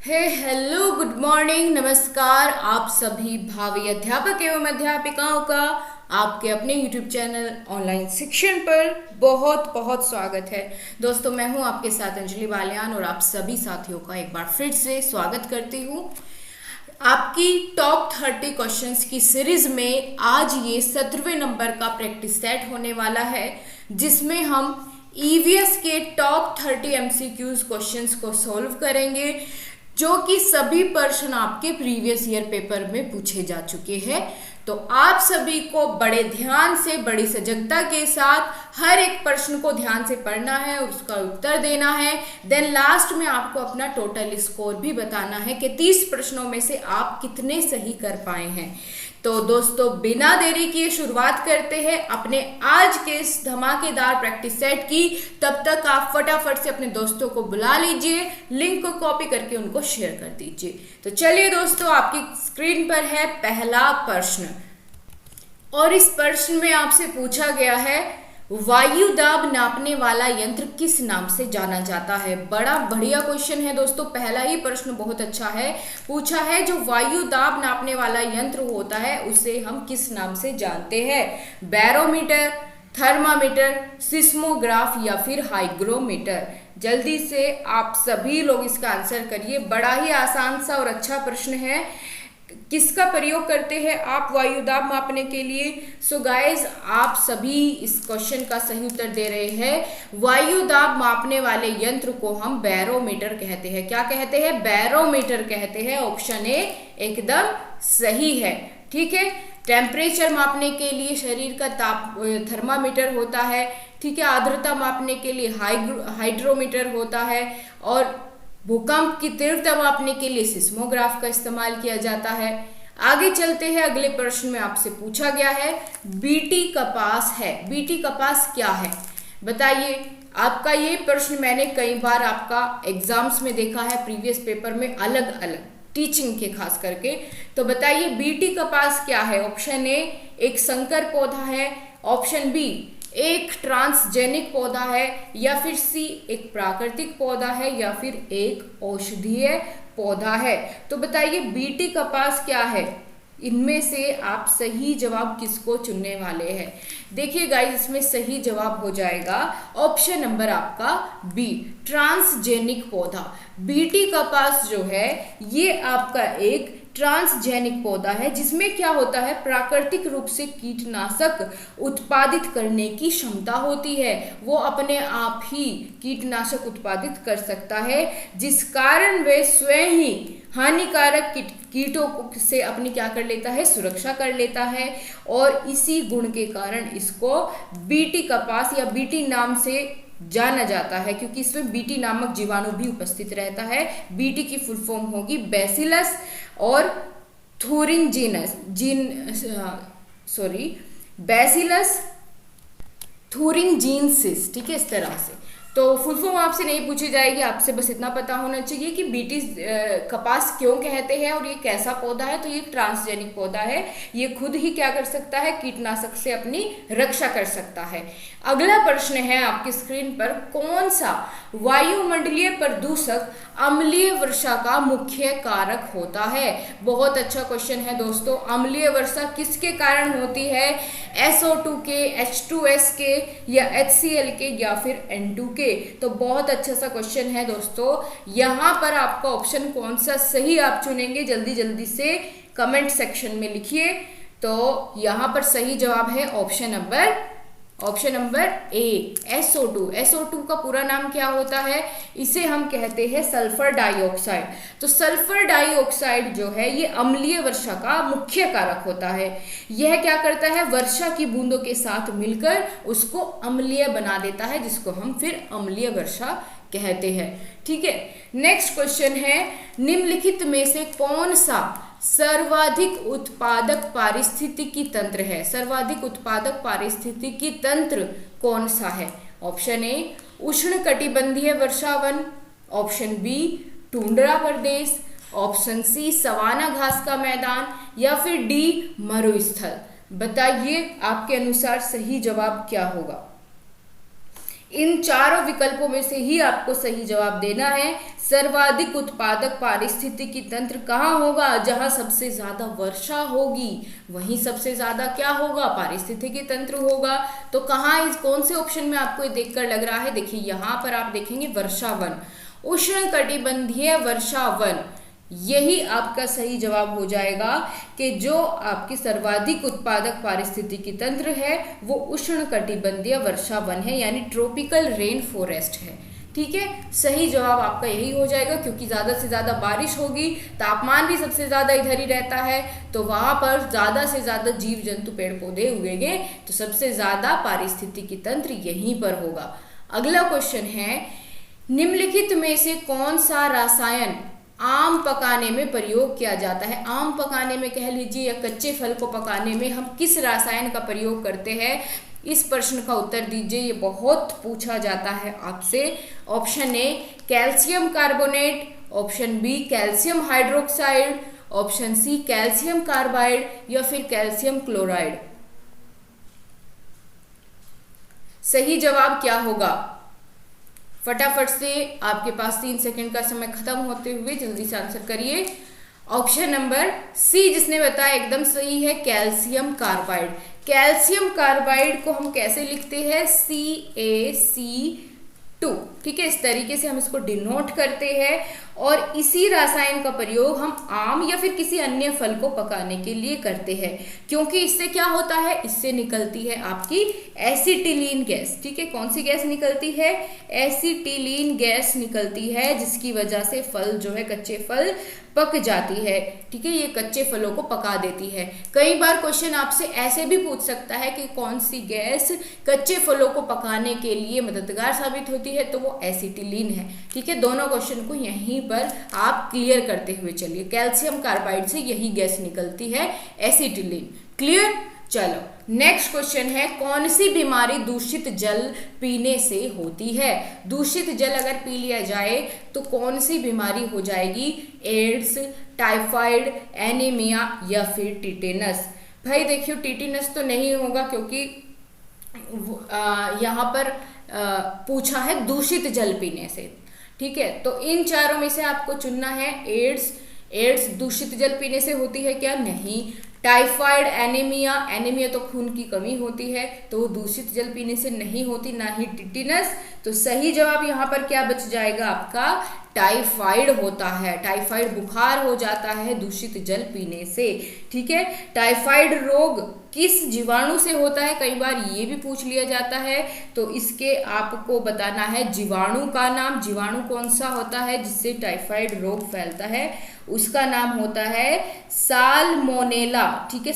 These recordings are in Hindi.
हेलो गुड मॉर्निंग नमस्कार आप सभी भावी अध्यापक एवं अध्यापिकाओं का आपके अपने YouTube चैनल ऑनलाइन शिक्षण पर बहुत बहुत स्वागत है। दोस्तों मैं हूं आपके साथ अंजलि बालियान और आप सभी साथियों का एक बार फिर से स्वागत करती हूं आपकी टॉप 30 क्वेश्चंस की सीरीज में। आज ये 17वें नंबर का प्रैक्टिस सेट होने वाला है जिसमें हम ईवीएस के टॉप 30 एमसीक्यूज क्वेश्चंस को सॉल्व करेंगे जो कि सभी प्रश्न आपके प्रीवियस ईयर पेपर में पूछे जा चुके हैं। तो आप सभी को बड़े ध्यान से बड़ी सजगता के साथ हर एक प्रश्न को ध्यान से पढ़ना है और उसका उत्तर देना है। देन लास्ट में आपको अपना टोटल स्कोर भी बताना है कि 30 प्रश्नों में से आप कितने सही कर पाए हैं। तो दोस्तों बिना देरी किए शुरुआत करते हैं अपने आज के इस धमाकेदार प्रैक्टिस सेट की। तब तक आप फटाफट से अपने दोस्तों को बुला लीजिए, लिंक को कॉपी करके उनको शेयर कर दीजिए। तो चलिए दोस्तों, आपकी स्क्रीन पर है पहला प्रश्न और इस प्रश्न में आपसे पूछा गया है वायु दाब नापने वाला यंत्र किस नाम से जाना जाता है। बड़ा बढ़िया क्वेश्चन है दोस्तों, पहला ही प्रश्न बहुत अच्छा है। पूछा है जो वायु दाब नापने वाला यंत्र होता है उसे हम किस नाम से जानते हैं। बैरोमीटर, थर्मामीटर, सिस्मोग्राफ या फिर हाइग्रोमीटर। जल्दी से आप सभी लोग इसका आंसर करिए। बड़ा ही आसान सा और अच्छा प्रश्न है। किसका प्रयोग करते हैं आप वायु दाब मापने के लिए। सो गाइज आप सभी इस क्वेश्चन का सही उत्तर दे रहे हैं। वायु दाब मापने वाले यंत्र को हम बैरोमीटर कहते हैं। क्या कहते हैं? बैरोमीटर कहते हैं। ऑप्शन ए एकदम सही है। ठीक है। टेम्परेचर मापने के लिए शरीर का ताप थर्मामीटर होता है। ठीक है। आर्द्रता मापने के लिए हाइड्रोमीटर होता है और भूकंप की तीव्रता मापने के लिए सिस्मोग्राफ का इस्तेमाल किया जाता है। आगे चलते हैं, अगले प्रश्न में आपसे पूछा गया है बीटी कपास है। बीटी कपास क्या है बताइए। आपका ये प्रश्न मैंने कई बार आपका एग्जाम्स में देखा है, प्रीवियस पेपर में अलग अलग टीचिंग के खास करके। तो बताइए बीटी कपास क्या है। ऑप्शन ए एक संकर पौधा है, ऑप्शन बी एक ट्रांसजेनिक पौधा है, या फिर सी एक प्राकृतिक पौधा है, या फिर एक औषधीय पौधा है। तो बताइए बीटी कपास क्या है। इनमें से आप सही जवाब किसको चुनने वाले हैं। देखिए गाइस, इसमें सही जवाब हो जाएगा ऑप्शन नंबर आपका बी, ट्रांसजेनिक पौधा। बीटी कपास जो है ये आपका एक ट्रांसजेनिक पौधा है जिसमें क्या होता है, प्राकृतिक रूप से कीटनाशक उत्पादित करने की क्षमता होती है। वो अपने आप ही कीटनाशक उत्पादित कर सकता है जिस कारण वे स्वयं ही हानिकारक कीटों से अपनी क्या कर लेता है, सुरक्षा कर लेता है। और इसी गुण के कारण इसको बीटी कपास या बीटी नाम से जाना जाता है क्योंकि इसमें बीटी नामक जीवाणु भी उपस्थित रहता है। बीटी की फुल फॉर्म होगी बैसिलस और बैसिलस थुरिंजिनसिस। ठीक है, इस तरह से। तो फुल फॉर्म आपसे नहीं पूछी जाएगी, आपसे बस इतना पता होना चाहिए कि बीटी कपास क्यों कहते हैं और ये कैसा पौधा है। तो ये ट्रांसजेनिक पौधा है, ये खुद ही क्या कर सकता है, कीटनाशक से अपनी रक्षा कर सकता है। अगला प्रश्न है आपकी स्क्रीन पर, कौन सा वायुमंडलीय प्रदूषक अम्लीय वर्षा का मुख्य कारक होता है। बहुत अच्छा क्वेश्चन है दोस्तों। अम्लीय वर्षा किसके कारण होती है, SO2 के, H2S के, या HCl के, या फिर N2 के। तो बहुत अच्छा सा क्वेश्चन है दोस्तों। यहाँ पर आपका ऑप्शन कौन सा सही आप चुनेंगे, जल्दी जल्दी से कमेंट सेक्शन में लिखिए। तो यहाँ पर सही जवाब है option number A, SO2। SO2 का पूरा नाम क्या होता है, इसे हम कहते हैं सल्फर डाइऑक्साइड। तो सल्फर डाइऑक्साइड जो है ये अम्लीय वर्षा का मुख्य कारक होता है। यह क्या करता है, वर्षा की बूंदों के साथ मिलकर उसको अम्लीय बना देता है जिसको हम फिर अम्लीय वर्षा कहते हैं। ठीक है। नेक्स्ट क्वेश्चन है, निम्नलिखित में से कौन सा सर्वाधिक उत्पादक पारिस्थितिकी तंत्र है। सर्वाधिक उत्पादक पारिस्थितिकी तंत्र कौन सा है। ऑप्शन ए उष्णकटिबंधीय वर्षावन, ऑप्शन बी टुंड्रा प्रदेश, ऑप्शन सी सवाना घास का मैदान, या फिर डी मरुस्थल। बताइए आपके अनुसार सही जवाब क्या होगा। इन चारों विकल्पों में से ही आपको सही जवाब देना है। सर्वाधिक उत्पादक पारिस्थितिकी तंत्र कहाँ होगा? जहाँ सबसे ज्यादा वर्षा होगी वहीं सबसे ज्यादा क्या होगा? पारिस्थितिकी तंत्र होगा। तो कहाँ, इस कौन से ऑप्शन में आपको ये देखकर लग रहा है? देखिए यहाँ पर आप देखेंगे वर्षावन, उष्णकटिबंधीय वर्षावन, यही आपका सही जवाब हो जाएगा कि जो आपकी सर्वाधिक उत्पादक पारिस्थितिकी तंत्र है वो उष्णकटिबंधीय वर्षावन है, यानी ट्रॉपिकल रेन फॉरेस्ट है। ठीक है, सही जवाब आपका यही हो जाएगा, क्योंकि ज़्यादा से ज़्यादा बारिश होगी, तापमान भी सबसे ज़्यादा इधर ही रहता है, तो वहाँ पर ज़्यादा से ज़्यादा जीव जंतु पेड़ पौधे उगेंगे, तो सबसे ज़्यादा पारिस्थितिकी तंत्र यहीं पर होगा। अगला क्वेश्चन है, निम्नलिखित में से कौन सा रसायन आम पकाने में प्रयोग किया जाता है? आम पकाने में कह लीजिए या कच्चे फल को पकाने में हम किस रसायन का प्रयोग करते हैं? इस प्रश्न का उत्तर दीजिए, ये बहुत पूछा जाता है आपसे। Option A calcium carbonate, option B calcium hydroxide, option C calcium carbide या फिर कैल्शियम क्लोराइड। सही जवाब क्या होगा? फटाफट से, आपके पास 3 सेकंड का समय खत्म होते हुए जल्दी से आंसर करिए। ऑप्शन नंबर सी जिसने बताया एकदम सही है, कैल्शियम कार्बाइड। कैल्शियम कार्बाइड को हम कैसे लिखते हैं? CaC2। ठीक है, इस तरीके से हम इसको डिनोट करते हैं, और इसी रसायन का प्रयोग हम आम या फिर किसी अन्य फल को पकाने के लिए करते हैं, क्योंकि इससे क्या होता है? इससे निकलती है आपकी एसिटिलीन गैस। ठीक है, कौन सी गैस निकलती है? एसिटिलीन गैस निकलती है, जिसकी वजह से फल जो है, कच्चे फल पक जाती है। ठीक है, ये कच्चे फलों को पका देती है। कई बार क्वेश्चन आपसे ऐसे भी पूछ सकता है कि कौन सी गैस कच्चे फलों को पकाने के लिए मददगार साबित होती है, तो वो एसिटिलीन है। ठीक है, दोनों क्वेश्चन को यहीं पर आप क्लियर करते हुए चलिए। कैल्शियम कार्बाइड से यही गैस निकलती है, एसिटिलीन। क्लियर? चलो नेक्स्ट क्वेश्चन है, कौन सी बीमारी दूषित जल पीने से होती है? दूषित जल अगर पी लिया जाए तो कौन सी बीमारी हो जाएगी? एड्स, टाइफाइड, एनीमिया या फिर टिटेनस। भाई देखियो, टिटेनस तो नहीं होगा, क्योंकि यहाँ पर पूछा है दूषित जल पीने से। ठीक है, तो इन चारों में से आपको चुनना है। एड्स दूषित जल पीने से होती है क्या? नहीं। टाइफाइड, एनीमिया तो खून की कमी होती है, तो वो दूषित जल पीने से नहीं होती, ना ही टिटेनस। तो सही जवाब यहाँ पर क्या बच जाएगा आपका? टाइफाइड होता है। टाइफाइड बुखार हो जाता है दूषित जल पीने से। ठीक है, टाइफाइड रोग किस जीवाणु से होता है? कई बार ये भी पूछ लिया जाता है, तो इसके आपको बताना है जीवाणु का नाम। जीवाणु कौन सा होता है जिससे टाइफाइड रोग फैलता है? उसका नाम होता है साल्मोनेला। ठीक है,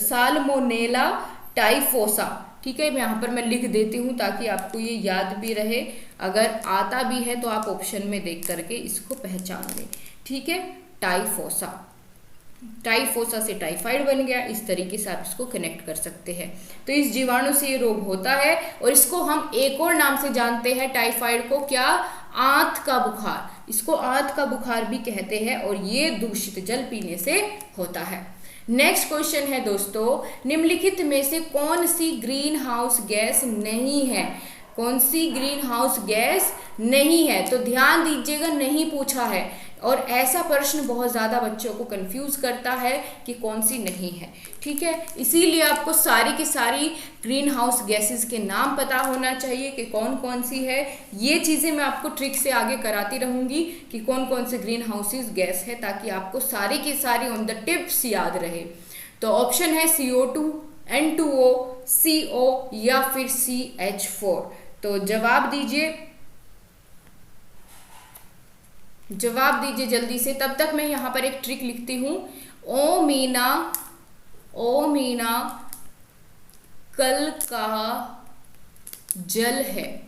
साल्मोनेला टाइफोसा। ठीक है, यहाँ पर मैं लिख देती हूँ ताकि आपको ये याद भी रहे। अगर आता भी है तो आप ऑप्शन में देख करके इसको पहचान लें। ठीक है, टाइफोसा से टाइफाइड बन गया, इस तरीके से आप इसको कनेक्ट कर सकते हैं। तो इस जीवाणु से ये रोग होता है, और इसको हम एक और नाम से जानते हैं टाइफाइड को, क्या? आंत का बुखार। इसको आंत का बुखार भी कहते हैं, और ये दूषित जल पीने से होता है। नेक्स्ट क्वेश्चन है दोस्तों, निम्नलिखित में से कौन सी ग्रीन हाउस गैस नहीं है? कौन सी ग्रीन हाउस गैस नहीं है? तो ध्यान दीजिएगा, नहीं पूछा है, और ऐसा प्रश्न बहुत ज़्यादा बच्चों को कंफ्यूज करता है कि कौन सी नहीं है। ठीक है, इसीलिए आपको सारी की सारी ग्रीन हाउस गैसेस के नाम पता होना चाहिए कि कौन कौन सी है। ये चीज़ें मैं आपको ट्रिक से आगे कराती रहूँगी कि कौन कौन से ग्रीन हाउसेस गैस है, ताकि आपको सारी की सारी ऑन द टिप्स याद रहे। तो ऑप्शन है CO2, N2O, CO या फिर CH4। तो जवाब दीजिए जल्दी से। तब तक मैं यहाँ पर एक ट्रिक लिखती हूँ। ओ मीना कल का जल है।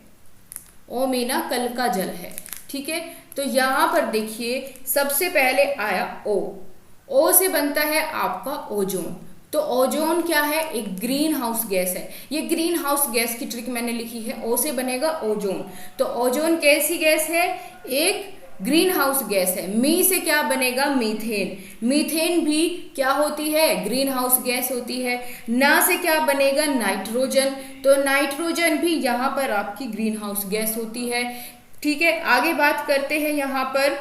ओ मीना कल का जल है। ठीक है, तो यहाँ पर देखिए सबसे पहले आया ओ से बनता है आपका ओजोन। तो ओजोन क्या है? एक ग्रीन हाउस गैस है। ये ग्रीन हाउस गैस की ट्रिक मैंने लिखी है। ओ से बनेगा ओजोन। तो ओजोन कैसी गैस है? एक ग्रीन हाउस गैस है। मी से क्या बनेगा, मीथेन। मीथेन भी क्या होती है, ग्रीन हाउस गैस होती है। ना से क्या बनेगा, नाइट्रोजन। तो नाइट्रोजन भी यहाँ पर आपकी ग्रीन हाउस गैस होती है। ठीक है, आगे बात करते हैं यहाँ पर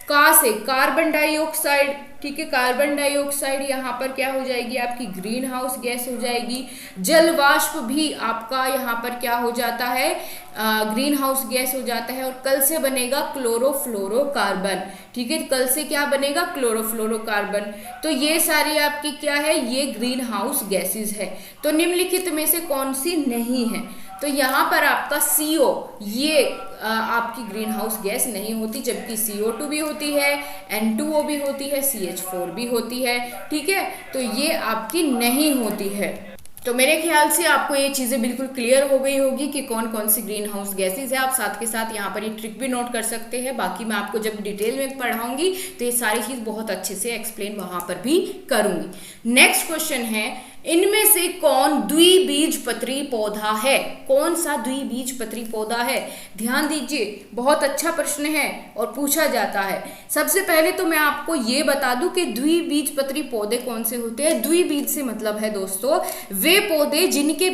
का से कार्बन डाइऑक्साइड। ठीक है, कार्बन डाइऑक्साइड यहाँ पर क्या हो जाएगी, आपकी ग्रीन हाउस गैस हो जाएगी। जल वाष्प भी आपका यहाँ पर क्या हो जाता है, ग्रीन हाउस गैस हो जाता है। और कल से बनेगा क्लोरोफ्लोरोकार्बन। ठीक है, कल से क्या बनेगा, क्लोरोफ्लोरोकार्बन। तो ये सारी आपकी क्या है, ये ग्रीन हाउस गैसेस है। तो निम्नलिखित में से कौन सी नहीं है, तो यहाँ पर आपका CO ये आपकी ग्रीन हाउस गैस नहीं होती, जबकि CO2 भी होती है, N2O भी होती है, CH4 भी होती है। ठीक है, तो ये आपकी नहीं होती है। तो मेरे ख्याल से आपको ये चीज़ें बिल्कुल क्लियर हो गई होगी कि कौन कौन सी ग्रीन हाउस गैसेज है। आप साथ के साथ यहाँ पर ये ट्रिक भी नोट कर सकते हैं। बाकी मैं आपको जब डिटेल में पढ़ाऊंगी तो ये सारी चीज़ बहुत अच्छे से एक्सप्लेन वहाँ पर भी करूंगी। नेक्स्ट क्वेश्चन है, इनमें से कौन द्विबीजपत्री पौधा है? कौन सा द्विबीजपत्री पौधा है? ध्यान दीजिए, बहुत अच्छा प्रश्न है और पूछा जाता है। सबसे पहले तो मैं आपको ये बता दूं कि द्विबीजपत्री पौधे कौन से होते हैं। द्विबीज से मतलब है दोस्तों वे पौधे जिनके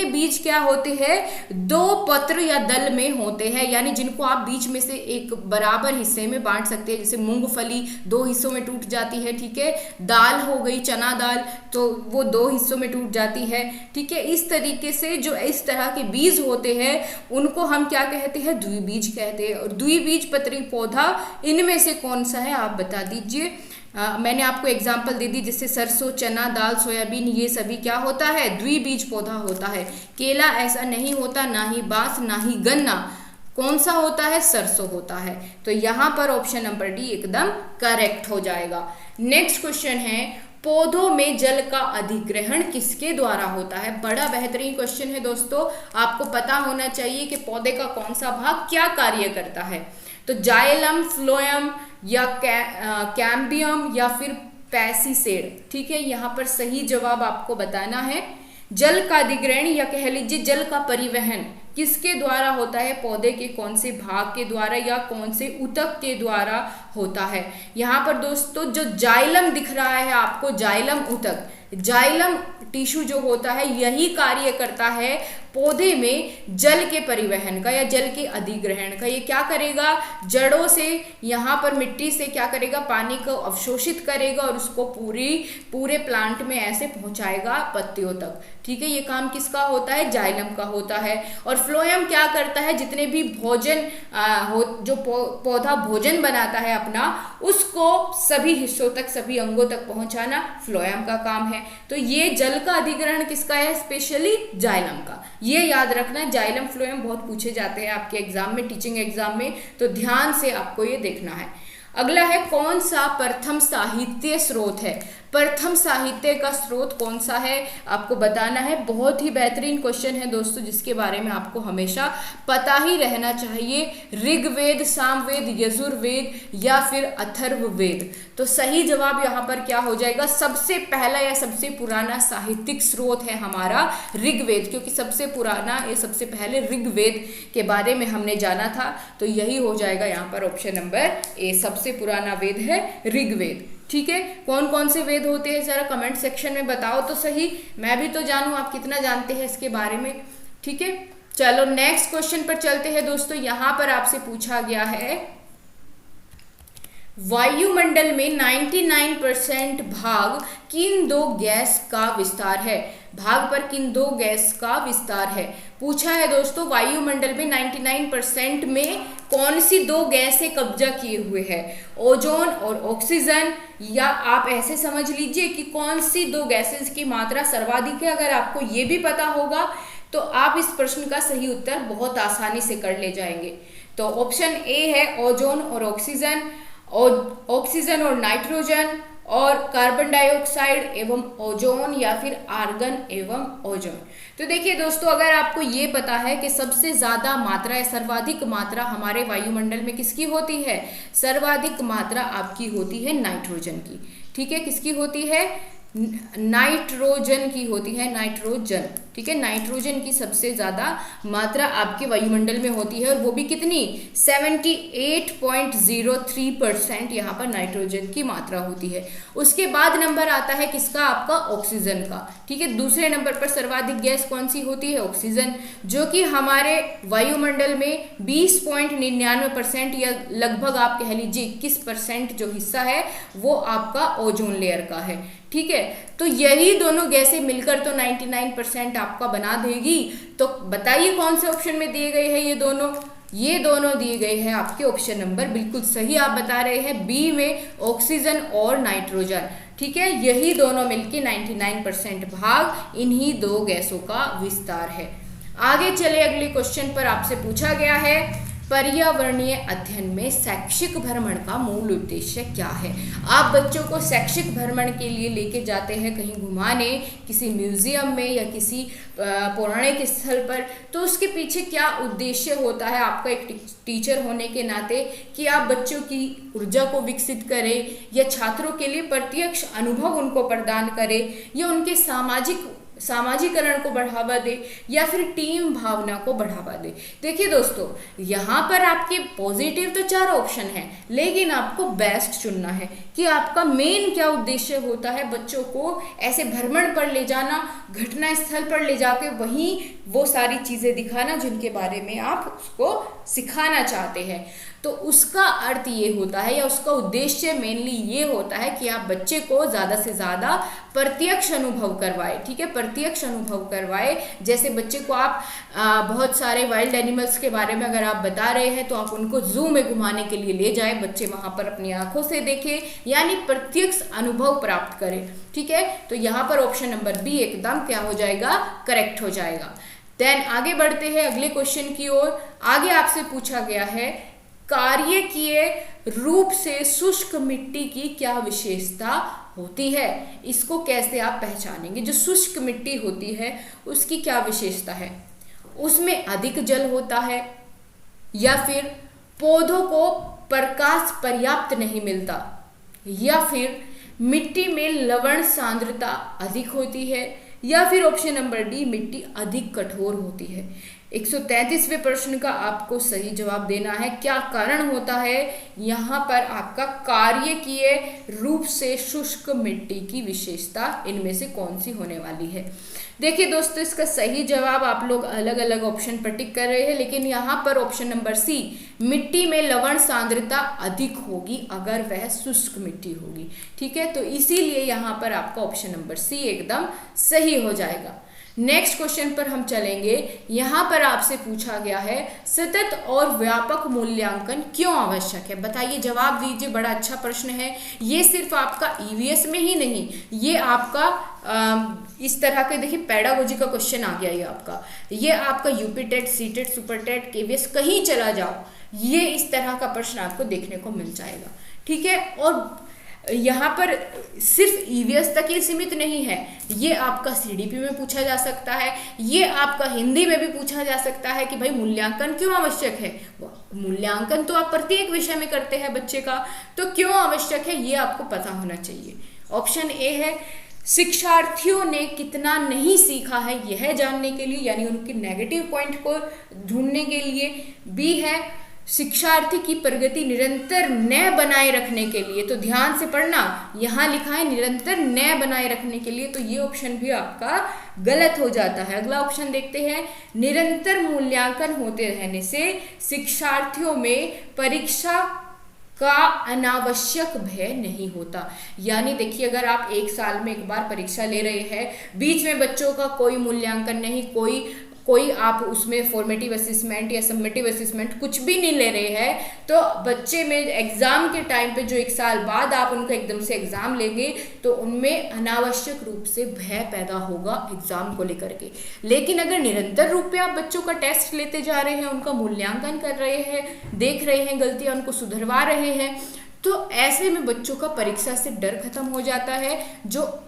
बीज क्या होते हैं, दो पत्र या दल में होते हैं, यानी जिनको आप बीच में से एक बराबर हिस्से में बांट सकते हैं। जैसे मूंगफली 2 हिस्सों में टूट जाती है। ठीक है, दाल हो गई चना दाल, तो वो 2 हिस्सों में टूट जाती है। ठीक है, इस तरीके से जो इस तरह के बीज होते हैं उनको हम क्या कहते हैं, द्विबीज कहते हैं। और द्विबीजपत्री पौधा इनमें से कौन सा है, आप बता दीजिए। मैंने आपको एग्जाम्पल दे दी, जैसे सरसों, चना दाल, सोयाबीन, ये सभी क्या होता है, द्विबीज पौधा होता है। केला ऐसा नहीं होता, ना ही बांस, ना ही गन्ना। कौन सा होता है, सरसों होता है। तो यहाँ पर ऑप्शन नंबर डी एकदम करेक्ट हो जाएगा। नेक्स्ट क्वेश्चन है, पौधों में जल का अधिग्रहण किसके द्वारा होता है? बड़ा बेहतरीन क्वेश्चन है दोस्तों, आपको पता होना चाहिए कि पौधे का कौन सा भाग क्या कार्य करता है। तो जाइलम, फ्लोएम या कैम्बियम या फिर पैसिसेड। ठीक है, यहाँ पर सही जवाब आपको बताना है। जल का अधिग्रहण या कह लीजिए जल का परिवहन किसके द्वारा होता है, पौधे के कौन से भाग के द्वारा या कौन से ऊतक के द्वारा होता है। यहाँ पर दोस्तों जो जाइलम दिख रहा है आपको, जाइलम ऊतक, जाइलम टिश्यू जो होता है यही कार्य करता है पौधे में जल के परिवहन का या जल के अधिग्रहण का। ये क्या करेगा, जड़ों से यहाँ पर मिट्टी से क्या करेगा, पानी को अवशोषित करेगा और उसको पूरे प्लांट में ऐसे पहुंचाएगा पत्तियों तक। ठीक है, ये काम किसका होता है, जाइलम का होता है। और फ्लोएम क्या करता है, जितने भी भोजन जो पौधा भोजन बनाता है अपना, उसको सभी हिस्सों तक, सभी अंगों तक पहुंचाना फ्लोएम का काम है। तो ये जल का अधिग्रहण किसका है, स्पेशली जाइलम का। ये याद रखना, जाइलम फ्लोएम बहुत पूछे जाते हैं आपके एग्जाम में, टीचिंग एग्जाम में, तो ध्यान से आपको ये देखना है। अगला है, कौन सा प्रथम साहित्य स्रोत है? प्रथम साहित्य का स्रोत कौन सा है आपको बताना है। बहुत ही बेहतरीन क्वेश्चन है दोस्तों, जिसके बारे में आपको हमेशा पता ही रहना चाहिए। ऋग्वेद, सामवेद, यजुर्वेद या फिर अथर्ववेद। तो सही जवाब यहाँ पर क्या हो जाएगा, सबसे पहला या सबसे पुराना साहित्यिक स्रोत है हमारा ऋग्वेद, क्योंकि सबसे पुराना, ये सबसे पहले ऋग्वेद के बारे में हमने जाना था। तो यही हो जाएगा यहाँ पर ऑप्शन नंबर ए, सबसे पुराना वेद है ऋग्वेद। ठीक है, कौन कौन से वेद होते हैं जरा कमेंट सेक्शन में बताओ तो सही, मैं भी तो जानूं आप कितना जानते हैं इसके बारे में। ठीक है, चलो नेक्स्ट क्वेश्चन पर चलते हैं दोस्तों। यहां पर आपसे पूछा गया है, वायुमंडल में 99% भाग किन दो गैस का विस्तार है? भाग पर किन दो गैस का विस्तार है पूछा है दोस्तों। वायुमंडल में 99% में कौन सी दो गैसें कब्जा किए हुए हैं, ओजोन और ऑक्सीजन, या आप ऐसे समझ लीजिए कि कौन सी दो गैसेस की मात्रा सर्वाधिक है। अगर आपको ये भी पता होगा तो आप इस प्रश्न का सही उत्तर बहुत आसानी से कर ले जाएंगे। तो ऑप्शन ए है ओजोन और ऑक्सीजन, और ऑक्सीजन और नाइट्रोजन, और कार्बन डाइऑक्साइड एवं ओजोन, या फिर आर्गन एवं ओजोन। तो देखिए दोस्तों, अगर आपको ये पता है कि सबसे ज्यादा मात्रा या सर्वाधिक मात्रा हमारे वायुमंडल में किसकी होती है, सर्वाधिक मात्रा आपकी होती है नाइट्रोजन की। ठीक है, किसकी होती है, नाइट्रोजन की होती है, नाइट्रोजन, ठीक है। नाइट्रोजन की सबसे ज़्यादा मात्रा आपके वायुमंडल में होती है और वो भी कितनी, 78.03% यहाँ पर नाइट्रोजन की मात्रा होती है। उसके बाद नंबर आता है किसका, आपका ऑक्सीजन का, ठीक है। दूसरे नंबर पर सर्वाधिक गैस कौन सी होती है, ऑक्सीजन, जो कि हमारे वायुमंडल में 20.99% या लगभग आप कह लीजिए 21% जो हिस्सा है वो आपका ओजोन लेयर का है, ठीक है। तो यही दोनों गैसें मिलकर तो 99% आपका बना देगी। तो बताइए कौन से ऑप्शन में दिए गए हैं ये दोनों, ये दोनों दिए गए हैं आपके ऑप्शन नंबर, बिल्कुल सही आप बता रहे हैं, बी में ऑक्सीजन और नाइट्रोजन, ठीक है। यही दोनों मिलके 99% भाग इन्हीं दो गैसों का विस्तार है। आगे चले, अगले क्वेश्चन पर आपसे पूछा गया है पर्यावरणीय अध्ययन में शैक्षिक भ्रमण का मूल उद्देश्य क्या है। आप बच्चों को शैक्षिक भ्रमण के लिए लेके जाते हैं कहीं घुमाने, किसी म्यूजियम में या किसी पौराणिक स्थल पर, तो उसके पीछे क्या उद्देश्य होता है आपका एक टीचर होने के नाते, कि आप बच्चों की ऊर्जा को विकसित करें या छात्रों के लिए प्रत्यक्ष अनुभव उनको प्रदान करें या उनके सामाजिकरण को बढ़ावा दे या फिर टीम भावना को बढ़ावा दे। देखिए दोस्तों, यहाँ पर आपके पॉजिटिव तो 4 ऑप्शन हैं, लेकिन आपको बेस्ट चुनना है कि आपका मेन क्या उद्देश्य होता है। बच्चों को ऐसे भ्रमण पर ले जाना, घटना स्थल पर ले जाके वहीं वो सारी चीज़ें दिखाना जिनके बारे में आप उसको सिखाना चाहते हैं। तो उसका अर्थ ये होता है या उसका उद्देश्य मेनली ये होता है कि आप बच्चे को ज़्यादा से ज़्यादा प्रत्यक्ष अनुभव करवाए, ठीक है, प्रत्यक्ष अनुभव करवाए। जैसे बच्चे को आप बहुत सारे वाइल्ड एनिमल्स के बारे में अगर आप बता रहे हैं तो आप उनको जू में घुमाने के लिए ले जाए, बच्चे वहाँ पर अपनी आंखों से देखें, यानी प्रत्यक्ष अनुभव प्राप्त करें, ठीक है। तो यहाँ पर ऑप्शन नंबर बी एकदम क्या हो जाएगा, करेक्ट हो जाएगा। देन आगे बढ़ते हैं अगले क्वेश्चन की ओर। आगे आपसे पूछा गया है कार्यकीय रूप से शुष्क मिट्टी की क्या विशेषता होती है। इसको कैसे आप पहचानेंगे, जो शुष्क मिट्टी होती है उसकी क्या विशेषता है, उसमें अधिक जल होता है या फिर पौधों को प्रकाश पर्याप्त नहीं मिलता या फिर मिट्टी में लवण सांद्रता अधिक होती है या फिर ऑप्शन नंबर डी मिट्टी अधिक कठोर होती है। 133वें प्रश्न का आपको सही जवाब देना है। क्या कारण होता है यहाँ पर आपका कार्यकीय रूप से शुष्क मिट्टी की विशेषता इनमें से कौन सी होने वाली है। देखिए दोस्तों, इसका सही जवाब आप लोग अलग अलग ऑप्शन पर टिक कर रहे हैं, लेकिन यहाँ पर ऑप्शन नंबर सी मिट्टी में लवण सांद्रता अधिक होगी अगर वह शुष्क मिट्टी होगी, ठीक है। तो इसीलिए यहाँ पर आपका ऑप्शन नंबर सी एकदम सही हो जाएगा। नेक्स्ट क्वेश्चन पर हम चलेंगे। यहाँ पर आपसे पूछा गया है सतत और व्यापक मूल्यांकन क्यों आवश्यक है। बताइए, जवाब दीजिए। बड़ा अच्छा प्रश्न है ये। सिर्फ आपका ईवीएस में ही नहीं, ये आपका इस तरह के देखिए पेडागोजी का क्वेश्चन आ गया ये आपका, ये आपका UP TET, C TET, super TET, KVS कहीं चला जाओ, ये इस तरह का प्रश्न आपको देखने को मिल जाएगा, ठीक है। और यहाँ पर सिर्फ ईवीएस तक ही सीमित नहीं है, ये आपका सीडीपी में पूछा जा सकता है, ये आपका हिंदी में भी पूछा जा सकता है कि भाई मूल्यांकन क्यों आवश्यक है। मूल्यांकन तो आप प्रत्येक विषय में करते हैं बच्चे का, तो क्यों आवश्यक है ये आपको पता होना चाहिए। ऑप्शन ए है शिक्षार्थियों ने कितना नहीं सीखा है यह जानने के लिए, यानी उनके नेगेटिव पॉइंट को ढूंढने के लिए। बी है शिक्षार्थी की प्रगति निरंतर नए बनाए रखने के लिए, तो ध्यान से पढ़ना, यहाँ लिखा है निरंतर नए बनाए रखने के लिए, तो ये ऑप्शन भी आपका गलत हो जाता है। अगला ऑप्शन देखते हैं, निरंतर मूल्यांकन होते रहने से शिक्षार्थियों में परीक्षा का अनावश्यक भय नहीं होता। यानी देखिए, अगर आप एक साल में एक बार परीक्षा ले रहे हैं, बीच में बच्चों का कोई मूल्यांकन नहीं, कोई आप उसमें फॉर्मेटिव असेसमेंट या सबमिटिव असेसमेंट कुछ भी नहीं ले रहे हैं, तो बच्चे में एग्जाम के टाइम पे जो एक साल बाद आप उनका एकदम से एग्जाम लेंगे तो उनमें अनावश्यक रूप से भय पैदा होगा एग्जाम को लेकर के। लेकिन अगर निरंतर रूप पे आप बच्चों का टेस्ट लेते जा रहे हैं, उनका मूल्यांकन कर रहे हैं, देख रहे हैं गलतियां, उनको सुधरवा रहे हैं, तो ऐसे में बच्चों का परीक्षा से डर खत्म हो जाता है। जो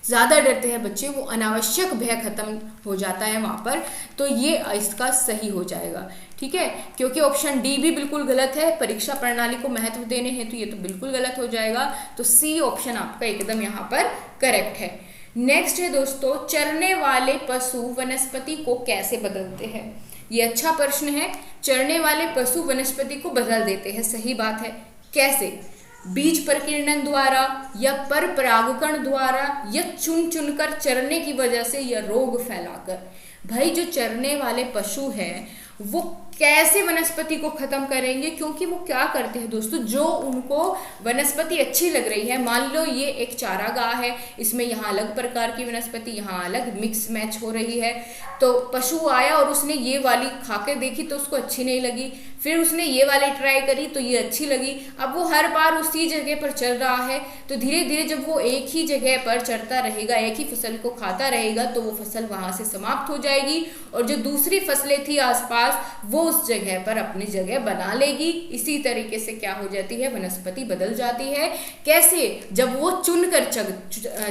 ज़्यादा डरते हैं बच्चे, वो अनावश्यक भय खत्म हो जाता है वहाँ पर, तो ये इसका सही हो जाएगा। ठीक है, क्योंकि ऑप्शन डी भी बिल्कुल गलत है, परीक्षा प्रणाली को महत्व देने हेतु ये तो बिल्कुल गलत हो जाएगा। तो सी ऑप्शन आपका एकदम यहाँ पर करेक्ट है। नेक्स्ट है दोस्तों, चरने वाले पशु वनस्पति को कैसे बदलते हैं? ये अच्छा प्रश्न है। चरने वाले पशु वनस्पति को बदल देते हैं, सही बात है। कैसे? बीज प्रकीर्णन द्वारा, या पर परागकण द्वारा, या चुन चुनकर चरने की वजह से, या रोग फैलाकर। भाई जो चरने वाले पशु हैं वो कैसे वनस्पति को खत्म करेंगे? क्योंकि वो क्या करते हैं दोस्तों, जो उनको वनस्पति अच्छी लग रही है, मान लो ये एक चारागाह है, इसमें यहाँ अलग प्रकार की वनस्पति, यहाँ अलग मिक्स मैच हो रही है, तो पशु आया और उसने ये वाली खाकर देखी तो उसको अच्छी नहीं लगी, फिर उसने ये वाली ट्राई करी तो ये अच्छी लगी। अब वो हर बार उसी जगह पर चल रहा है, तो धीरे धीरे जब वो एक ही जगह पर चलता रहेगा, एक ही फसल को खाता रहेगा, तो वो फसल वहां से समाप्त हो जाएगी और जो दूसरी फसलें थी आसपास वो उस जगह पर अपनी जगह बना लेगी। इसी तरीके से क्या हो जाती है, वनस्पति बदल जाती है। कैसे? जब वो चुनकर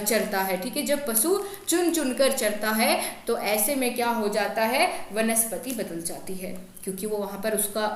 चरता है। ठीक है, जब पशु चुन चुनकर चरता है तो ऐसे में क्या हो जाता है, वनस्पति बदल जाती है, क्योंकि वो वहां पर उसका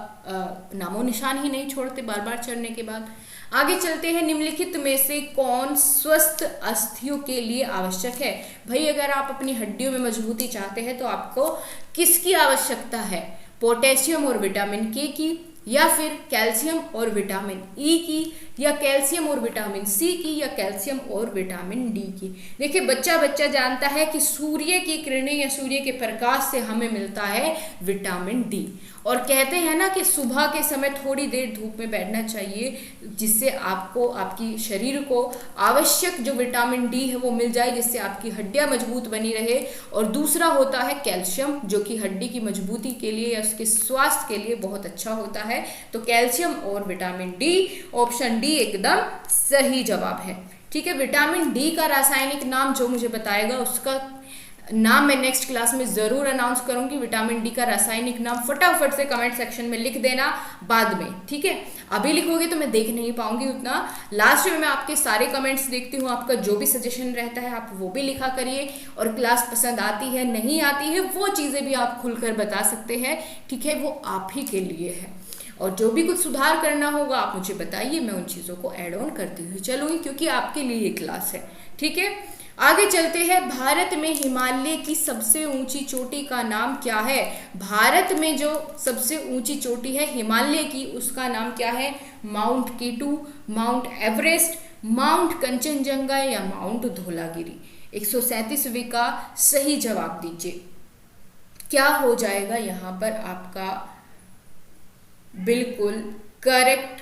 नामो निशान ही नहीं छोड़ते बार बार चरने के बाद। आगे चलते हैं, निम्नलिखित में से कौन स्वस्थ अस्थियों के लिए आवश्यक है? भाई अगर आप अपनी हड्डियों में मजबूती चाहते हैं तो आपको किसकी आवश्यकता है? पोटेशियम और विटामिन के की, या फिर कैल्शियम और विटामिन ई की, या कैल्शियम और विटामिन सी की, या कैल्शियम और विटामिन डी की। देखिए बच्चा बच्चा जानता है कि सूर्य की किरणें या सूर्य के प्रकाश से हमें मिलता है विटामिन डी, और कहते हैं ना कि सुबह के समय थोड़ी देर धूप में बैठना चाहिए, जिससे आपको आपकी शरीर को आवश्यक जो विटामिन डी है वो मिल जाए, जिससे आपकी हड्डियां मजबूत बनी रहे। और दूसरा होता है कैल्शियम, जो कि हड्डी की मजबूती के लिए या उसके स्वास्थ्य के लिए बहुत अच्छा होता है। तो कैल्शियम और विटामिन डी, ऑप्शन डी एकदम सही जवाब है। ठीक है, विटामिन डी का रासायनिक नाम जो मुझे बताएगा उसका नाम मैं नेक्स्ट क्लास में जरूर अनाउंस करूंगी। विटामिन डी का रासायनिक नाम फटाफट से कमेंट सेक्शन में लिख देना बाद में। ठीक है, अभी लिखोगे तो मैं देख नहीं पाऊंगी उतना, लास्ट में मैं आपके सारे कमेंट्स देखती हूँ, आपका जो भी सजेशन रहता है आप वो भी लिखा करिए। और क्लास पसंद आती है नहीं आती है वो चीज़ें भी आप खुलकर बता सकते हैं। ठीक है, वो आप ही के लिए है, और जो भी कुछ सुधार करना होगा आप मुझे बताइए, मैं उन चीज़ों को ऐड ऑन करती हुई चलूँगी, क्योंकि आपके लिए ये क्लास है। ठीक है, आगे चलते हैं, भारत में हिमालय की सबसे ऊंची चोटी का नाम क्या है? भारत में जो सबसे ऊंची चोटी है हिमालय की, उसका नाम क्या है? Mount K two, mount Everest, mount Kanchenjunga, या माउंट धौलागिरी। 137वीं का सही जवाब दीजिए। क्या हो जाएगा यहाँ पर आपका बिल्कुल करेक्ट?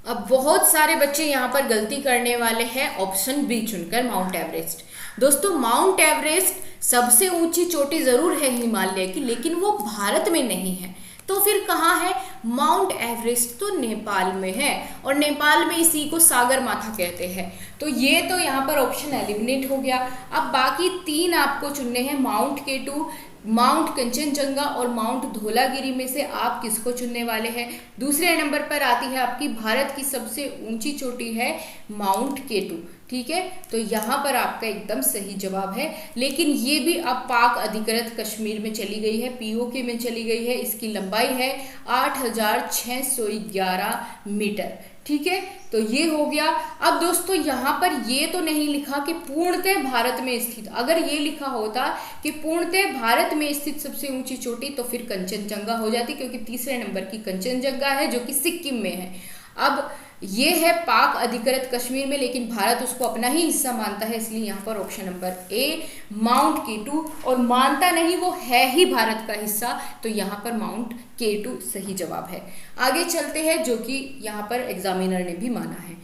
अब बहुत सारे बच्चे यहाँ पर गलती करने वाले हैं ऑप्शन बी चुनकर, माउंट एवरेस्ट। दोस्तों माउंट एवरेस्ट सबसे ऊंची चोटी जरूर है हिमालय की, लेकिन वो भारत में नहीं है। तो फिर कहाँ है? माउंट एवरेस्ट तो नेपाल में है, और नेपाल में इसी को सागर माथा कहते हैं। तो ये तो यहाँ पर ऑप्शन एलिमिनेट हो गया। अब बाकी तीन आपको चुनने हैं, माउंट केटू, माउंट कंचनजंगा और माउंट धौलागिरी में से आप किसको चुनने वाले हैं? दूसरे नंबर पर आती है आपकी भारत की सबसे ऊंची चोटी है माउंट केटू। ठीक है, तो यहाँ पर आपका एकदम सही जवाब है, लेकिन ये भी अब पाक अधिकृत कश्मीर में चली गई है, पीओके में चली गई है। इसकी लंबाई है 8611 मीटर। ठीक है, तो ये हो गया। अब दोस्तों यहाँ पर ये तो नहीं लिखा कि पूर्णतः भारत में स्थित, अगर ये लिखा होता कि पूर्णतः भारत में स्थित सबसे ऊंची चोटी तो फिर कंचनजंगा हो जाती, क्योंकि तीसरे नंबर की कंचनजंगा है जो कि सिक्किम में है। अब ये है पाक अधिकृत कश्मीर में, लेकिन भारत उसको अपना ही हिस्सा मानता है, इसलिए यहाँ पर ऑप्शन नंबर ए माउंट केटू, और मानता नहीं वो है ही भारत का हिस्सा, तो यहाँ पर माउंट केटू सही जवाब है। आगे चलते हैं, जो कि यहाँ पर एग्जामिनर ने भी माना है।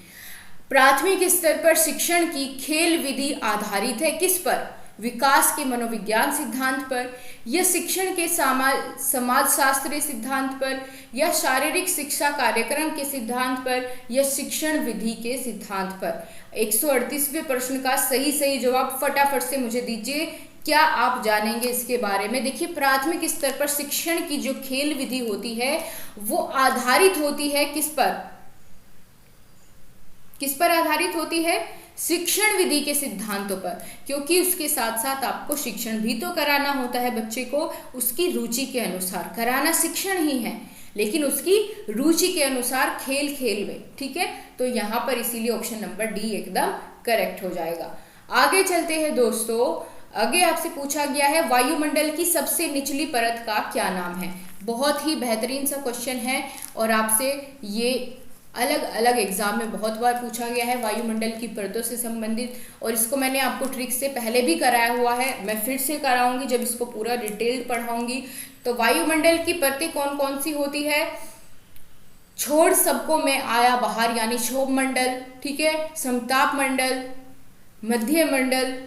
प्राथमिक स्तर पर शिक्षण की खेल विधि आधारित है किस पर? विकास के मनोविज्ञान सिद्धांत पर, या शिक्षण के समाजशास्त्रीय सिद्धांत पर, या शारीरिक शिक्षा कार्यक्रम के सिद्धांत पर, या शिक्षण विधि के सिद्धांत पर। 138वें प्रश्न का सही जवाब फटाफट से मुझे दीजिए। क्या आप जानेंगे इसके बारे में? देखिए, प्राथमिक स्तर पर शिक्षण की जो खेल विधि होती है वो आधारित होती है किस पर? किस पर आधारित होती है? शिक्षण विधि के सिद्धांतों पर, क्योंकि उसके साथ साथ आपको शिक्षण भी तो कराना होता है बच्चे को, उसकी रुचि के अनुसार। कराना शिक्षण ही है, लेकिन उसकी रुचि के अनुसार, खेल खेल में, ठीक है। तो यहाँ पर इसीलिए ऑप्शन नंबर डी एकदम करेक्ट हो जाएगा। आगे चलते हैं दोस्तों। आगे आपसे पूछा गया है वायुमंडल की सबसे निचली परत का क्या नाम है। बहुत ही बेहतरीन सा क्वेश्चन है और आपसे ये अलग अलग एग्जाम में बहुत बार पूछा गया है वायुमंडल की परतों से संबंधित, और इसको मैंने आपको ट्रिक से पहले भी कराया हुआ है, मैं फिर से कराऊंगी जब इसको पूरा डिटेल्ड पढ़ाऊंगी। तो वायुमंडल की परतें कौन कौन सी होती है? छोड़ सबको मैं आया बाहर यानी क्षोभ मंडल, ठीक है, समताप मंडल, मध्य मंडल,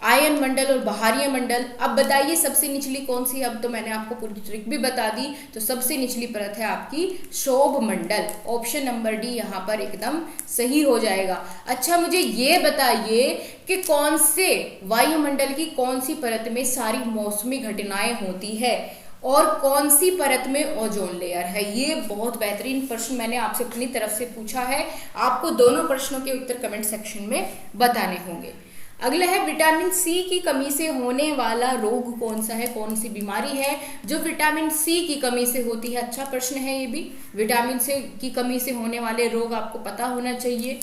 आयन मंडल और बाहरीय मंडल। अब बताइए सबसे निचली कौन सी? अब तो मैंने आपको पूरी ट्रिक भी बता दी। तो सबसे निचली परत है आपकी क्षोभ मंडल। ऑप्शन नंबर डी यहाँ पर एकदम सही हो जाएगा। अच्छा, मुझे ये बताइए कि कौन से वायुमंडल की कौन सी परत में सारी मौसमी घटनाएं होती है और कौन सी परत में ओजोन लेयर है। ये बहुत बेहतरीन प्रश्न मैंने आपसे अपनी तरफ से पूछा है। आपको दोनों प्रश्नों के उत्तर कमेंट सेक्शन में बताने होंगे। अगला है विटामिन सी की कमी से होने वाला रोग कौन सा है, कौन सी बीमारी है जो विटामिन सी की कमी से होती है। अच्छा प्रश्न है ये भी। विटामिन सी की कमी से होने वाले रोग आपको पता होना चाहिए।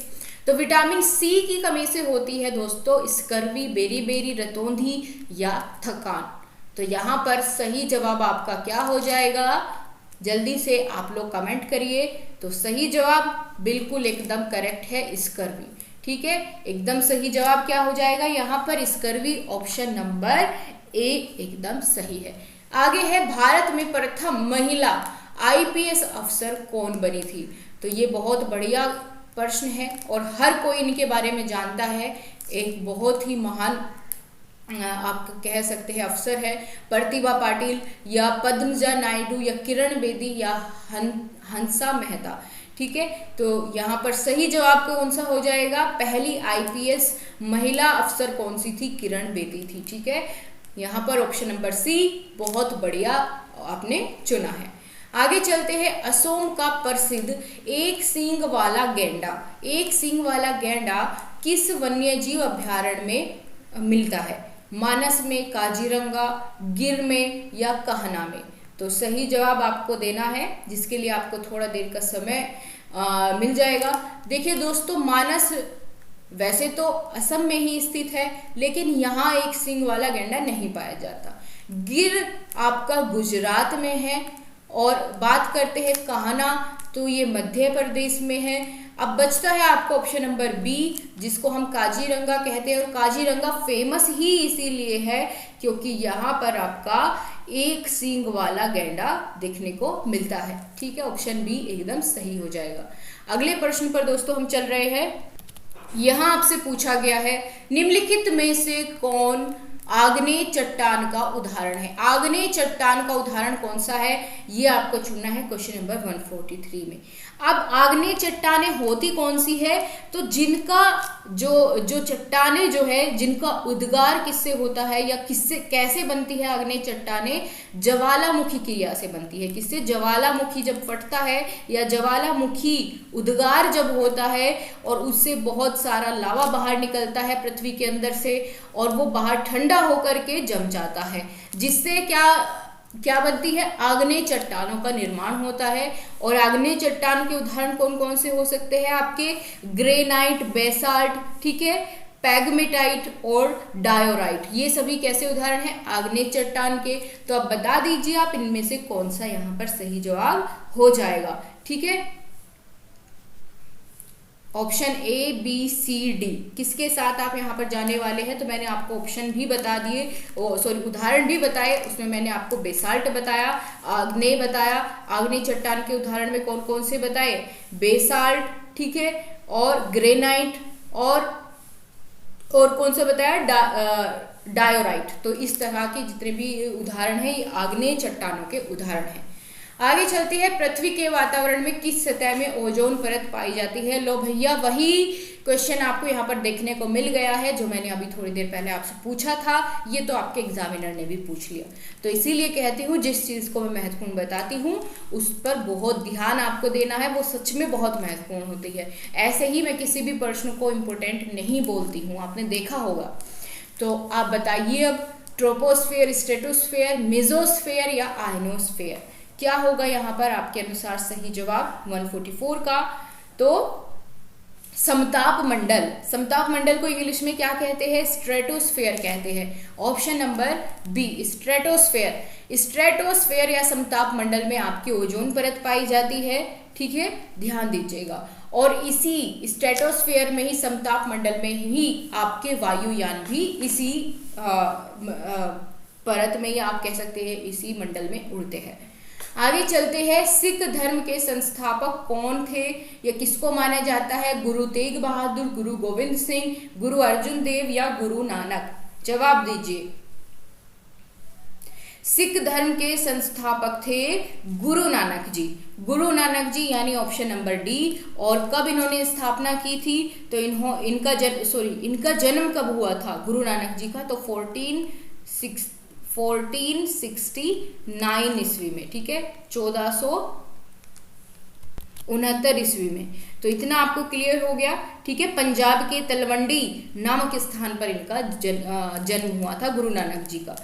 तो विटामिन सी की कमी से होती है दोस्तों स्कर्वी, बेरी-बेरी, रतौंधी या थकान। तो यहाँ पर सही जवाब आपका क्या हो जाएगा? जल्दी से आप लोग कमेंट करिए। तो सही जवाब बिल्कुल एकदम करेक्ट है स्कर्वी, ठीक है। एकदम सही जवाब क्या हो जाएगा यहाँ पर? स्कर्वी। ऑप्शन नंबर ए एकदम सही है। आगे है भारत में प्रथम महिला आईपीएस अफसर कौन बनी थी। तो ये बहुत बढ़िया प्रश्न है और हर कोई इनके बारे में जानता है। एक बहुत ही महान आप कह सकते हैं अफसर है, प्रतिभा पाटिल या पद्मजा नायडू या किरण बेदी या हंसा मेहता, ठीक है। तो यहाँ पर सही जवाब कौन सा हो जाएगा? पहली आईपीएस महिला अफसर कौन सी थी? किरण बेदी थी, ठीक है। यहाँ पर ऑप्शन नंबर सी बहुत बढ़िया आपने चुना है। आगे चलते हैं। असोम का प्रसिद्ध एक सींग वाला गैंडा, एक सींग वाला गैंडा किस वन्यजीव अभ्यारण्य में मिलता है? मानस में, काजीरंगा, गिर में या कहना में। तो सही जवाब आपको देना है, जिसके लिए आपको थोड़ा देर का समय मिल जाएगा। देखिए दोस्तों, मानस वैसे तो असम में ही स्थित है, लेकिन यहाँ एक सींग वाला गैंडा नहीं पाया जाता। गिर आपका गुजरात में है और बात करते हैं कहना, तो ये मध्य प्रदेश में है। अब बचता है आपको ऑप्शन नंबर बी, जिसको हम काजीरंगा कहते हैं। और काजीरंगा फेमस ही इसीलिए है क्योंकि यहाँ पर आपका एक सींग वाला गैंडा देखने को मिलता है, ठीक है। ऑप्शन बी एकदम सही हो जाएगा। अगले प्रश्न पर दोस्तों हम चल रहे हैं। यहाँ आपसे पूछा गया है निम्नलिखित में से कौन आग्नेय चट्टान का उदाहरण है। आग्नेय चट्टान का उदाहरण कौन सा है, ये आपको चुनना है क्वेश्चन नंबर 143 में। अब आग्नेय चट्टानें होती कौन सी है? तो जिनका जो चट्टानें जो है, जिनका उद्गार किससे होता है या किससे कैसे बनती है आग्नेय चट्टानें? ज्वालामुखी क्रिया से बनती है। किससे? ज्वालामुखी जब फटता है या ज्वालामुखी उद्गार जब होता है और उससे बहुत सारा लावा बाहर निकलता है पृथ्वी के अंदर से, और वो बाहर ठंडा होकर के जम जाता है, जिससे क्या बनती है? आग्नेय चट्टानों का निर्माण होता है। और आग्नेय चट्टान के उदाहरण कौन कौन से हो सकते हैं आपके? ग्रेनाइट, बेसाल्ट, ठीक है, पैगमेटाइट और डायोराइट। ये सभी कैसे उदाहरण हैं? आग्नेय चट्टान के। तो अब बता दीजिए आप इनमें से कौन सा यहाँ पर सही जवाब हो जाएगा, ठीक है। Option A, B, C, D किसके साथ आप यहाँ पर जाने वाले हैं? तो मैंने आपको ऑप्शन भी बता दिए, सॉरी उदाहरण भी बताए। उसमें मैंने आपको बेसाल्ट बताया, आग्नेय बताया। आग्नेय चट्टान के उदाहरण में कौन कौन से बताए? बेसाल्ट, ठीक है, और ग्रेनाइट और कौन सा बताया? डायोराइट। तो इस तरह के जितने भी उदाहरण हैं ये आग्नेय चट्टानों के उदाहरण हैं। आगे चलती है, पृथ्वी के वातावरण में किस सतह में ओजोन परत पाई जाती है। लो भैया, वही क्वेश्चन आपको यहाँ पर देखने को मिल गया है जो मैंने अभी थोड़ी देर पहले आपसे पूछा था। ये तो आपके एग्जामिनर ने भी पूछ लिया, तो इसीलिए कहती हूँ जिस चीज़ को मैं महत्वपूर्ण बताती हूँ उस पर बहुत ध्यान आपको देना है, वो सच में बहुत महत्वपूर्ण होती है। ऐसे ही मैं किसी भी प्रश्न को इम्पोर्टेंट नहीं बोलती हूँ, आपने देखा होगा। तो आप बताइए अब, ट्रोपोस्फेयर, स्ट्रेटोस्फेयर, मेसोस्फेयर या आयनोस्फेयर, क्या होगा यहाँ पर आपके अनुसार सही जवाब 144 का। तो समताप मंडल, समताप मंडल को इंग्लिश में क्या कहते हैं? स्ट्रेटोस्फेयर कहते हैं। Option number B, stratosphere. Stratosphere या समताप मंडल में आपकी ओजोन परत पाई जाती है, ठीक है, ध्यान दीजिएगा। और इसी स्ट्रेटोस्फेयर में ही, समताप मंडल में ही आपके वायुयान भी इसी परत में, या आप कह सकते हैं इसी मंडल में उड़ते हैं। आगे चलते हैं, सिख धर्म के संस्थापक कौन थे या किसको माना जाता है? गुरु तेग बहादुर, गुरु गोविंद सिंह, गुरु अर्जुन देव या गुरु नानक? जवाब दीजिए। सिख धर्म के संस्थापक थे गुरु नानक जी, गुरु नानक जी, यानी ऑप्शन नंबर डी। और कब इन्होंने स्थापना की थी? तो इनका जन्म कब हुआ था गुरु नानक जी का? तो 1469 ईस्वी में, ठीक है, 1469 ईस्वी में। तो इतना आपको क्लियर हो गया, ठीक है। पंजाब के तलवंडी नामक स्थान पर इनका जन्म हुआ था गुरु नानक जी का।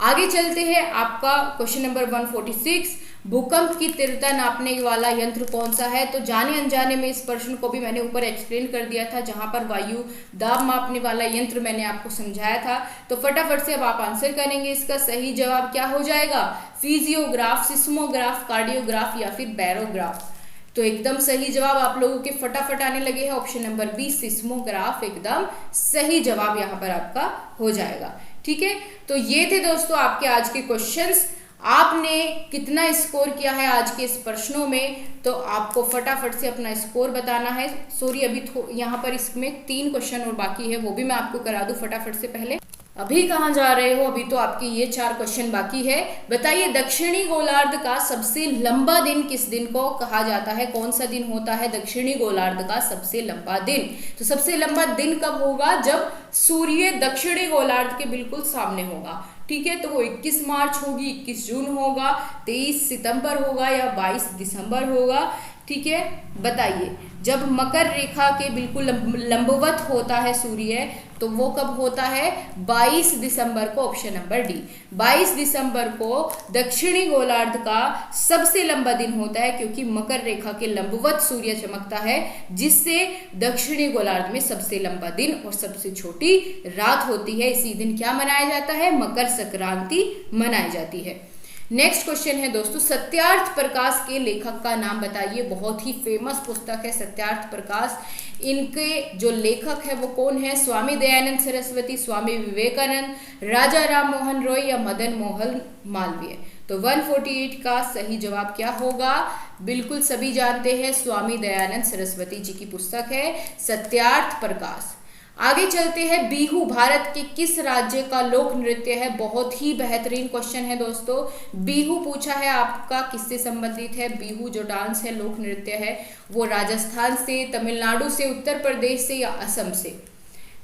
आगे चलते हैं, आपका क्वेश्चन नंबर 146, भूकंप की तीव्रता नापने वाला यंत्र कौन सा है? तो जाने अनजाने में इस प्रश्न को भी मैंने ऊपर एक्सप्लेन कर दिया था, जहां पर वायु दाब मापने वाला यंत्र मैंने आपको समझाया था। तो फटाफट से अब आप आंसर करेंगे। इसका सही जवाब क्या हो जाएगा? फिजियोग्राफ, सिस्मोग्राफ, कार्डियोग्राफ या फिर बैरोग्राफ। तो एकदम सही जवाब आप लोगों के फटाफट आने लगे हैं। ऑप्शन नंबर बी, सिस्मोग्राफ, एकदम सही जवाब यहाँ पर आपका हो जाएगा, ठीक है। तो ये थे दोस्तों आपके आज के क्वेश्चंस। आपने कितना स्कोर किया है आज के इस प्रश्नों में, तो आपको फटाफट से अपना स्कोर बताना है। सॉरी, अभी यहाँ पर इसमें 3 क्वेश्चन और बाकी है, वो भी मैं आपको करा दूं फटाफट से। पहले अभी कहाँ जा रहे हो? अभी तो आपके ये 4 क्वेश्चन बाकी है। बताइए, दक्षिणी गोलार्ध का सबसे लंबा दिन किस दिन को कहा जाता है? कौन सा दिन होता है दक्षिणी गोलार्ध का सबसे लंबा दिन? तो सबसे लंबा दिन कब होगा? जब सूर्य दक्षिणी गोलार्ध के बिल्कुल सामने होगा, ठीक है। तो वो 21 मार्च होगी, 21 जून होगा, 23 सितंबर होगा या 22 दिसंबर होगा, ठीक है। बताइए, जब मकर रेखा के बिल्कुल लंबवत होता है सूर्य, तो वो कब होता है? 22 दिसंबर को, ऑप्शन नंबर डी। 22 दिसंबर को दक्षिणी गोलार्ध का सबसे लंबा दिन होता है, क्योंकि मकर रेखा के लंबवत सूर्य चमकता है, जिससे दक्षिणी गोलार्ध में सबसे लंबा दिन और सबसे छोटी रात होती है। इसी दिन क्या मनाया जाता है? मकर संक्रांति मनाई जाती है। नेक्स्ट क्वेश्चन है दोस्तों, सत्यार्थ प्रकाश के लेखक का नाम बताइए। बहुत ही फेमस पुस्तक है सत्यार्थ प्रकाश। इनके जो लेखक है वो कौन है? स्वामी दयानंद सरस्वती, स्वामी विवेकानंद, राजा राम मोहन रॉय या मदन मोहन मालवीय? तो 148 का सही जवाब क्या होगा? बिल्कुल सभी जानते हैं, स्वामी दयानंद सरस्वती जी की पुस्तक है सत्यार्थ प्रकाश। आगे चलते हैं, बिहू भारत के किस राज्य का लोक नृत्य है? बहुत ही बेहतरीन क्वेश्चन है दोस्तों। बिहू पूछा है आपका, किससे संबंधित है? बिहू जो डांस है, लोक नृत्य है, वो राजस्थान से, तमिलनाडु से, उत्तर प्रदेश से या असम से?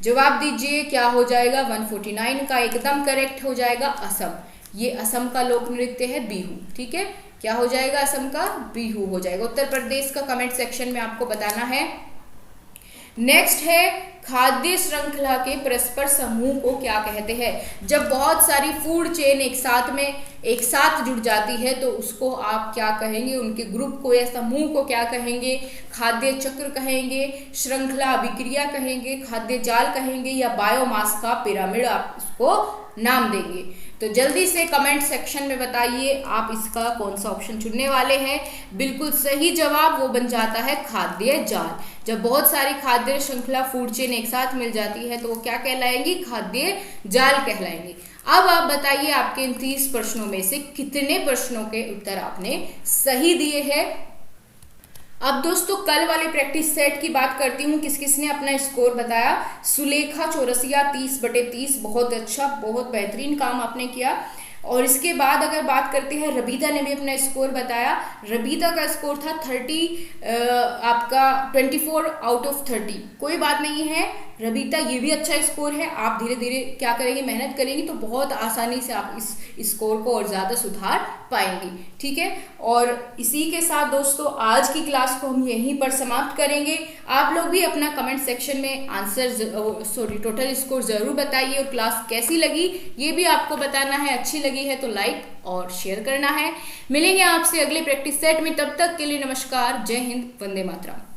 जवाब दीजिए, क्या हो जाएगा? 149 का एकदम करेक्ट हो जाएगा, असम। ये असम का लोक नृत्य है बिहू, ठीक है। क्या हो जाएगा? असम का बिहू हो जाएगा। उत्तर प्रदेश का कमेंट सेक्शन में आपको बताना है। नेक्स्ट है, खाद्य श्रृंखला के परस्पर समूह को क्या कहते हैं? जब बहुत सारी फूड चेन एक साथ जुड़ जाती है तो उसको आप क्या कहेंगे? उनके ग्रुप को या समूह को क्या कहेंगे? खाद्य चक्र कहेंगे, श्रृंखला अभिक्रिया कहेंगे, खाद्य जाल कहेंगे या बायोमास का पिरामिड आप इसको नाम देंगे? तो जल्दी से कमेंट सेक्शन में बताइए आप इसका कौन सा ऑप्शन चुनने वाले हैं। बिल्कुल सही जवाब वो बन जाता है खाद्य जाल। जब बहुत सारी खाद्य श्रृंखला फूड चेन एक साथ मिल जाती है तो वो क्या कहलाएंगी? खाद्य जाल कहलाएंगी। अब आप बताइए, आपके इन 30 प्रश्नों में से कितने प्रश्नों के उत्तर आपने सही दिए हैं? अब दोस्तों कल वाले प्रैक्टिस सेट की बात करती हूँ, किस किसने अपना स्कोर बताया। सुलेखा चौरसिया 30/30, बहुत अच्छा, बहुत बेहतरीन काम आपने किया। और इसके बाद अगर बात करते हैं, रबीता ने भी अपना स्कोर बताया। रबीता का स्कोर था 24 आउट ऑफ 30। कोई बात नहीं है रबीता, ये भी अच्छा स्कोर है। आप धीरे धीरे क्या करेंगे, मेहनत करेंगी तो बहुत आसानी से आप इस स्कोर को और ज़्यादा सुधार पाएंगी। ठीक है, और इसी के साथ दोस्तों आज की क्लास को हम यहीं पर समाप्त करेंगे। आप लोग भी अपना कमेंट सेक्शन में टोटल स्कोर ज़रूर बताइए, और क्लास कैसी लगी ये भी आपको बताना है। अच्छी लगी है तो लाइक और शेयर करना है। मिलेंगे आपसे अगले प्रैक्टिस सेट में, तब तक के लिए नमस्कार, जय हिंद, वंदे मातरम।